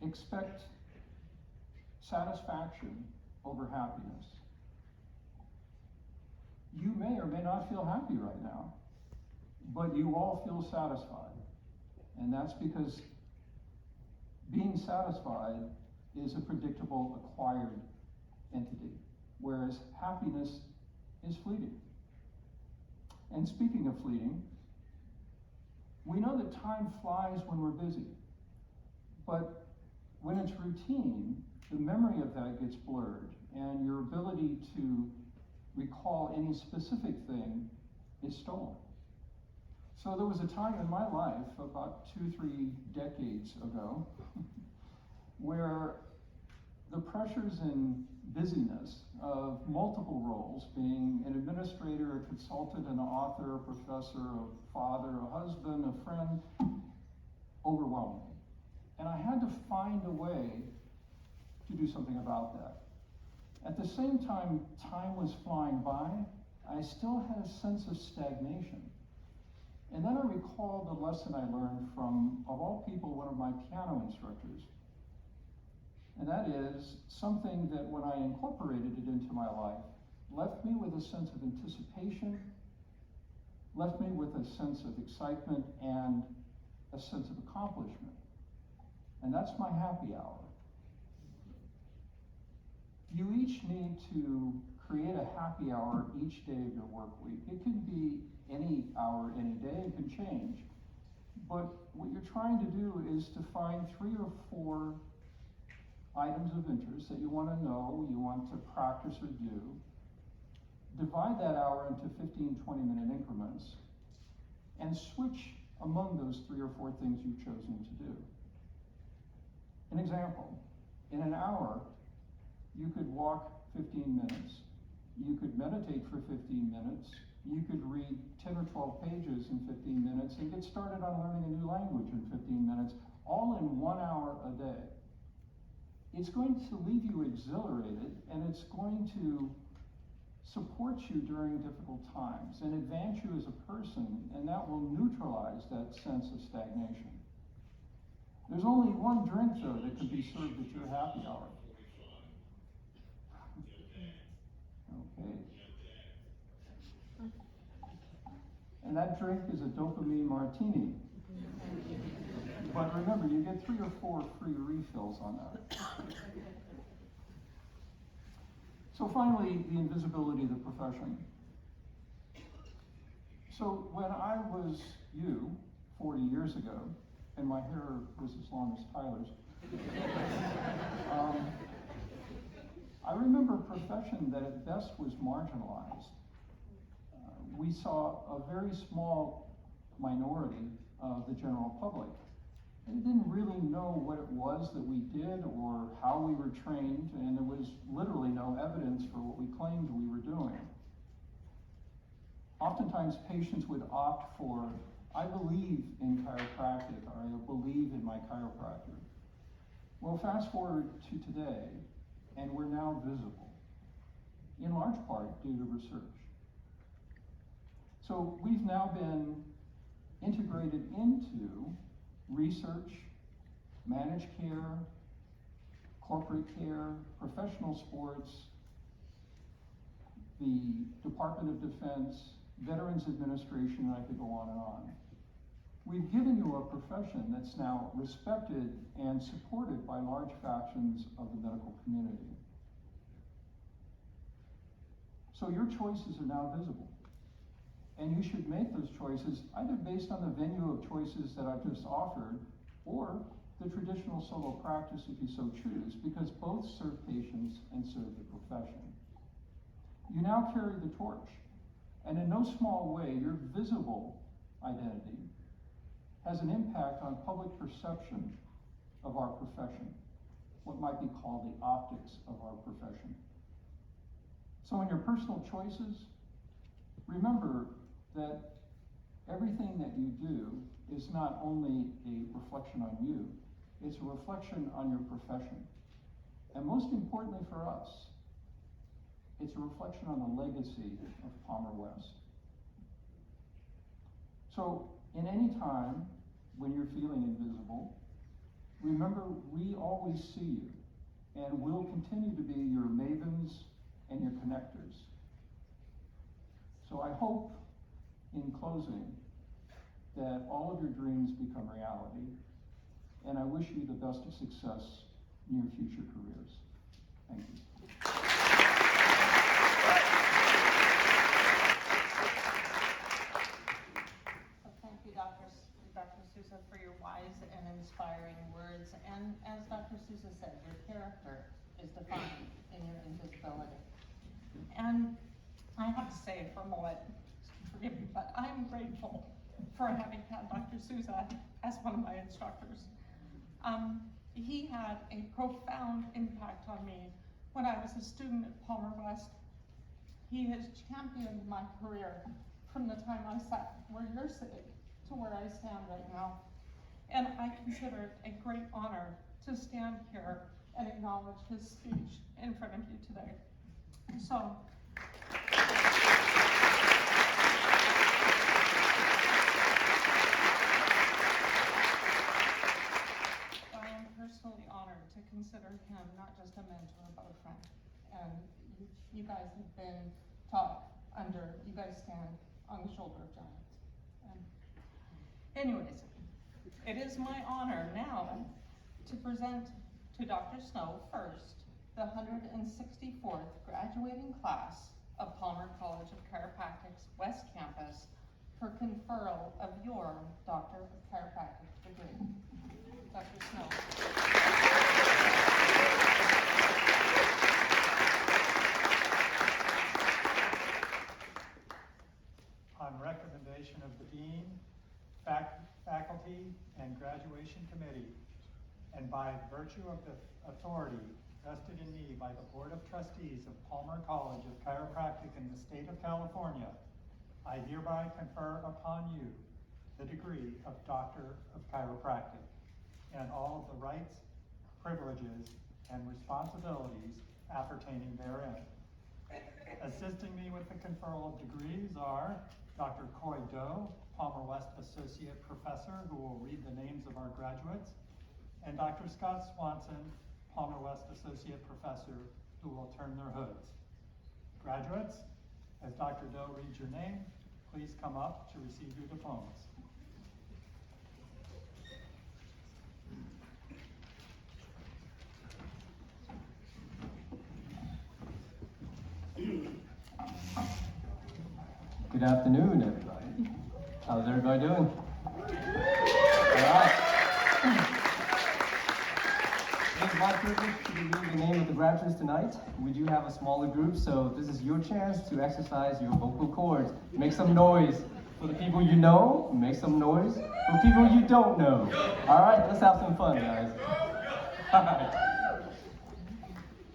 expect satisfaction over happiness. You may or may not feel happy right now, but you all feel satisfied. And that's because being satisfied is a predictable, acquired entity, whereas happiness is fleeting. And speaking of fleeting, we know that time flies when we're busy, but when it's routine, the memory of that gets blurred, and your ability to recall any specific thing is stolen. So there was a time in my life, about 2-3 decades ago, where the pressures and busyness of multiple roles, being an administrator, a consultant, an author, a professor, a father, a husband, a friend, overwhelmed me. And I had to find a way to do something about that. At the same time, time was flying by, I still had a sense of stagnation. And then I recalled the lesson I learned from, of all people, one of my piano instructors. And that is something that when I incorporated it into my life, left me with a sense of anticipation, left me with a sense of excitement and a sense of accomplishment. And that's my happy hour. You each need to create a happy hour each day of your work week. It can be any hour, any day, it can change. But what you're trying to do is to find 3 or 4 items of interest that you want to know, you want to practice or do. Divide that hour into 15, 20-minute increments and switch among those 3 or 4 things you've chosen to do. An example, in an hour, you could walk 15 minutes, you could meditate for 15 minutes, you could read 10 or 12 pages in 15 minutes and get started on learning a new language in 15 minutes, all in 1 hour a day. It's going to leave you exhilarated, and it's going to support you during difficult times and advance you as a person, and that will neutralize that sense of stagnation. There's only one drink, though, that can be served at your happy hour. Okay. And that drink is a dopamine martini. But remember, you get 3 or 4 free refills on that. So finally, the invisibility of the profession. So when I was you, 40 years ago, and my hair was as long as Tyler's, I remember a profession that at best was marginalized. We saw a very small minority of the general public. They didn't really know what it was that we did or how we were trained, and there was literally no evidence for what we claimed we were doing. Oftentimes patients would opt for, I believe in chiropractic, or I believe in my chiropractor. Well, fast forward to today, and we're now visible, in large part due to research. So we've now been integrated into research, managed care, corporate care, professional sports, the Department of Defense, Veterans Administration, and I could go on and on. We've given you a profession that's now respected and supported by large factions of the medical community. So your choices are now visible. And you should make those choices either based on the venue of choices that I've just offered, or the traditional solo practice if you so choose, because both serve patients and serve the profession. You now carry the torch, and in no small way, your visible identity has an impact on public perception of our profession, what might be called the optics of our profession. So in your personal choices, remember that everything that you do is not only a reflection on you, it's a reflection on your profession. And most importantly for us, it's a reflection on the legacy of Palmer West. So in any time when you're feeling invisible, remember we always see you, and we'll continue to be your mavens and your connectors. So I hope, in closing, that all of your dreams become reality, and I wish you the best of success in your future careers. Thank you. So thank you, Dr. Sousa, for your wise and inspiring words. And as Dr. Sousa said, your character is defined in your invisibility. And I have to say for a moment, forgive me, but I'm grateful for having had Dr. Sousa as one of my instructors. He had a profound impact on me when I was a student at Palmer West. He has championed my career from the time I sat where you're sitting to where I stand right now. And I consider it a great honor to stand here and acknowledge his speech in front of you today. So, I am personally honored to consider him not just a mentor, but a friend. And you guys have been taught you guys stand on the shoulder of giants. Anyways, it is my honor now to present to Dr. Snow first the 164th graduating class of Palmer College of Chiropractic's West Campus for conferral of your Doctor of Chiropractic degree. Dr. Snow. On recommendation of the Dean, faculty, and graduation committee, and by virtue of the authority vested in me by the Board of Trustees of Palmer College of Chiropractic in the state of California, I hereby confer upon you the degree of Doctor of Chiropractic and all of the rights, privileges, and responsibilities appertaining therein. Assisting me with the conferral of degrees are Dr. Coy Doe, Palmer West Associate Professor, who will read the names of our graduates, and Dr. Scott Swanson, Palmer West Associate Professor, who will turn their hoods. Graduates, as Dr. Doe reads your name, please come up to receive your diplomas. Good afternoon, everybody. How's everybody doing? All right. is my privilege to reveal the name of the graduates tonight. We do have a smaller group, so this is your chance to exercise your vocal cords. Make some noise for the people you know, make some noise for people you don't know. All right, let's have some fun, guys. All right.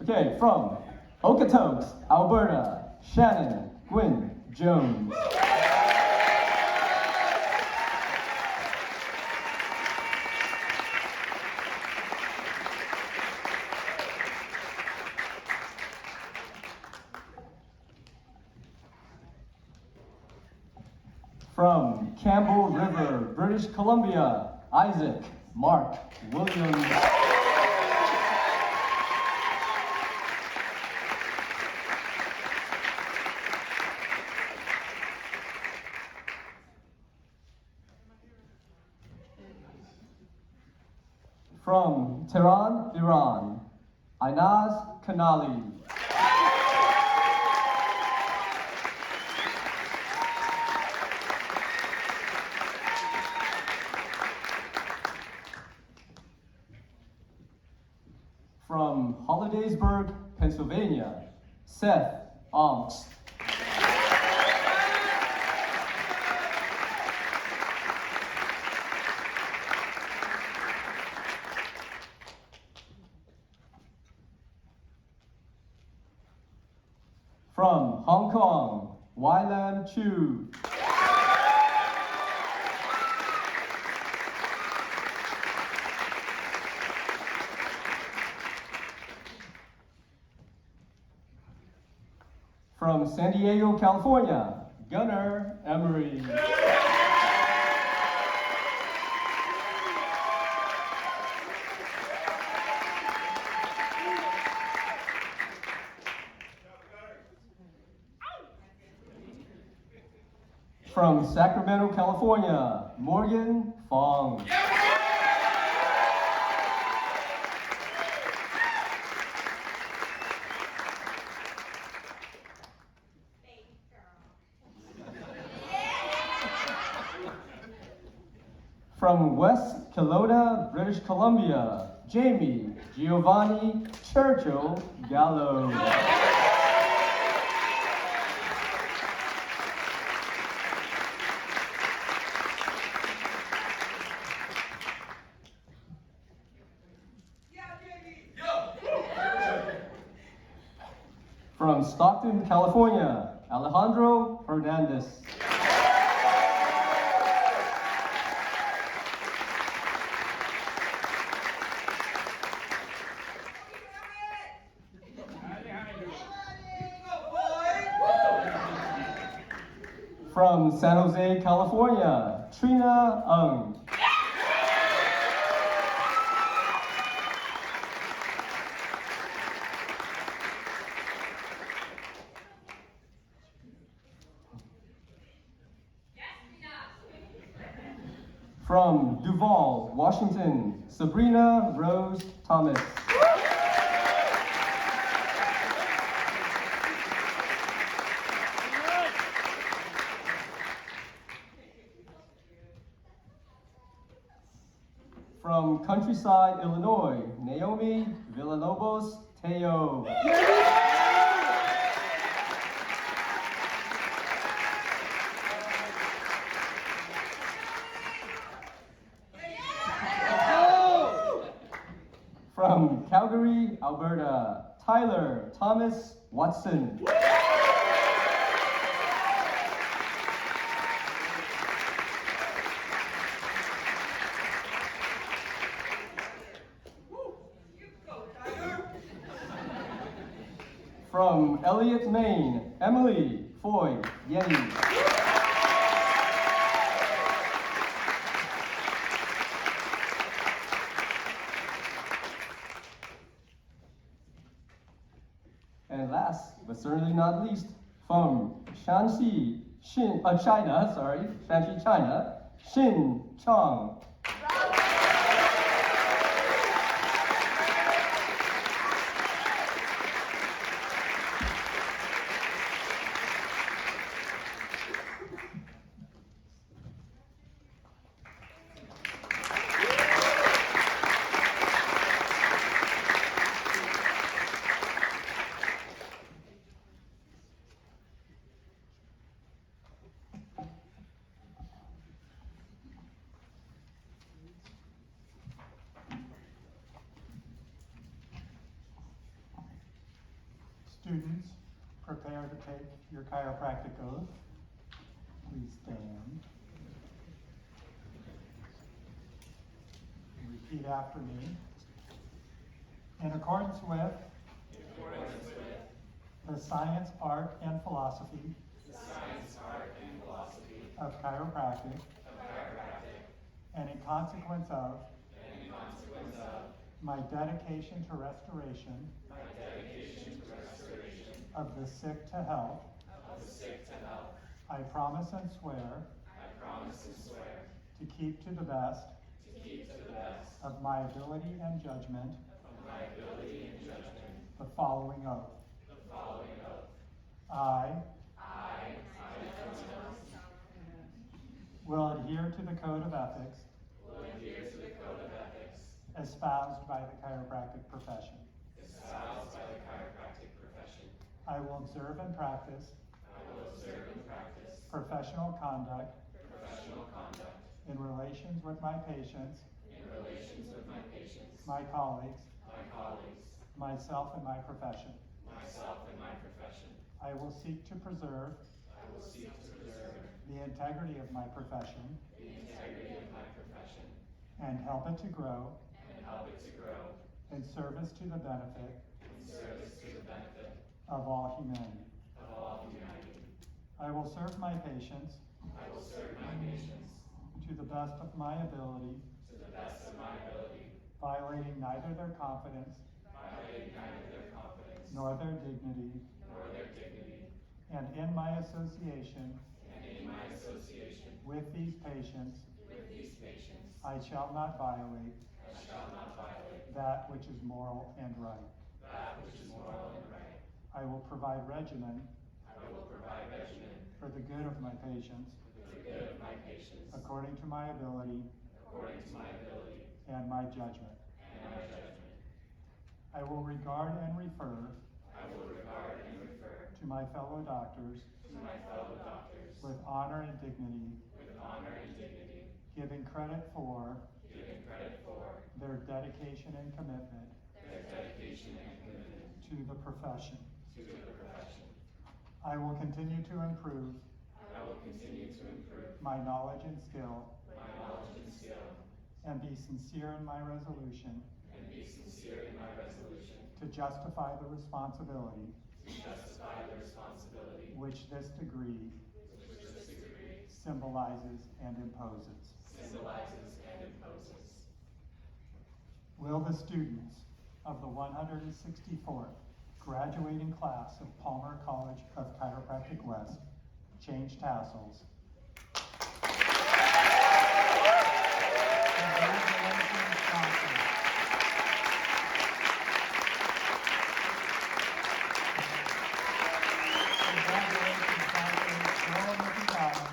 Okay, from Okotoks, Alberta, Shannon Gwynn Jones. From Campbell River, British Columbia, Isaac Mark Williams. From Tehran, Iran, Aynaz Kanali. From Hollidaysburg, Pennsylvania, Seth Onks. From Hong Kong, Wylam Chu. From San Diego, California, Gunnar Emery. From Sacramento, California, Morgan Fong. From West Kelowna, British Columbia, Jamie Giovanni Churchill Gallo. From Stockton, California, Alejandro Hernandez. From San Jose, California, Trina Ung. From Duval, Washington, Sabrina Rose Thomas. From Countryside, Illinois, Naomi Villalobos Teo. From Calgary, Alberta, Tyler Thomas Watson. From Elliott, Maine, Emily Foy Yenny. And last, but certainly not least, from Shanxi, China, Xin Chang. students prepare to take your chiropractic oath? Please stand. Repeat after me. In accordance with the science, art, and philosophy of chiropractic, and in consequence of my dedication to restoration of the sick to health, I promise and swear to keep to the best of my ability and judgment the following oath. I will adhere to the code of ethics espoused by the chiropractic profession. I will observe and practice professional conduct in relations with my patients, my colleagues, myself and my profession. I will seek to preserve the integrity of my profession and help it to grow in service to the benefit of all humanity. I will serve my patients to the best of my ability, violating neither their confidence nor their dignity, and in my association with these patients, I shall not violate that which is moral and right. I will provide regimen for the good of my patients according to my ability and my judgment. I will regard and refer to my fellow doctors with honor and dignity, giving credit for their dedication and commitment to the profession. I will continue to improve my knowledge and skill and be sincere in my resolution to justify the responsibility which this degree symbolizes and imposes. Will the students of the 164th graduating class of Palmer College of Chiropractic West change tassels? Congratulations, doctors. Congratulations, doctors. Go on with your job.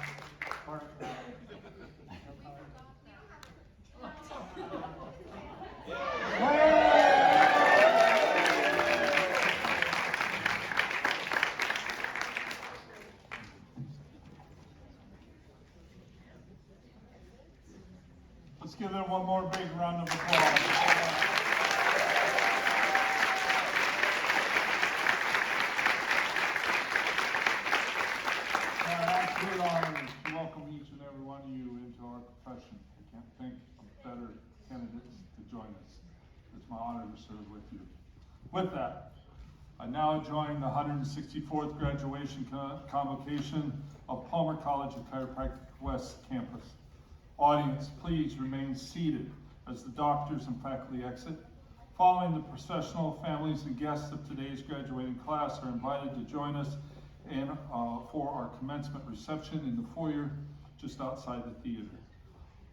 Let's give them one more big round of applause. Absolute honor to welcome each and every one of you into our profession. I can't think of better candidates to join us. It's my honor to serve with you. With that, I now join the 164th graduation convocation of Palmer College of Chiropractic West campus. Audience, please remain seated as the doctors and faculty exit. Following, the processional families and guests of today's graduating class are invited to join us for our commencement reception in the foyer just outside the theater.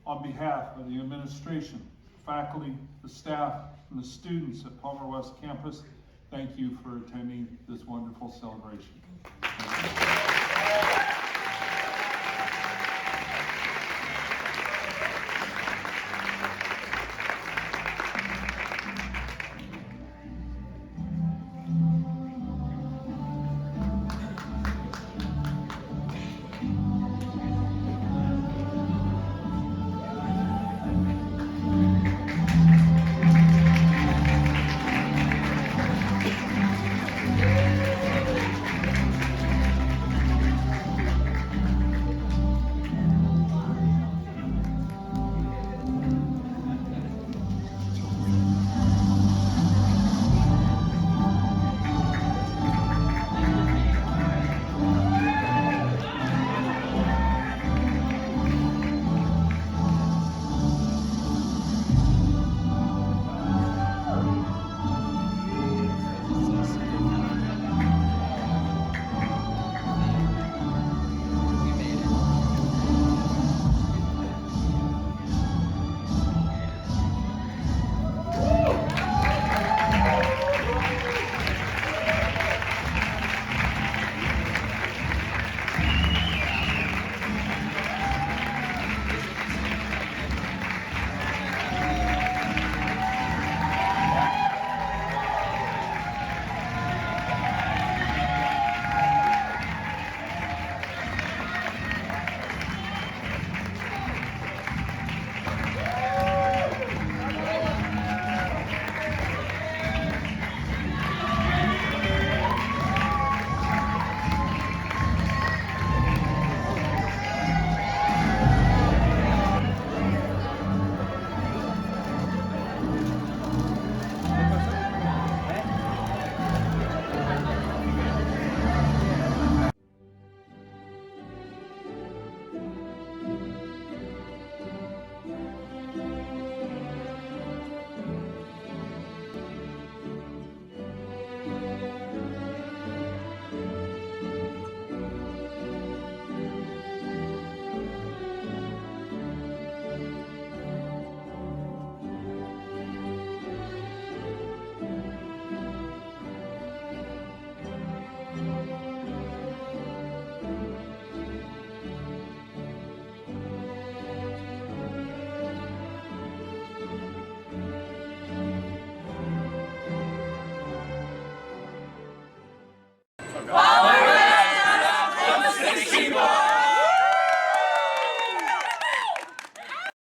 On behalf of the administration, faculty, the staff, and the students at Palmer West campus, thank you for attending this wonderful celebration. Thank you.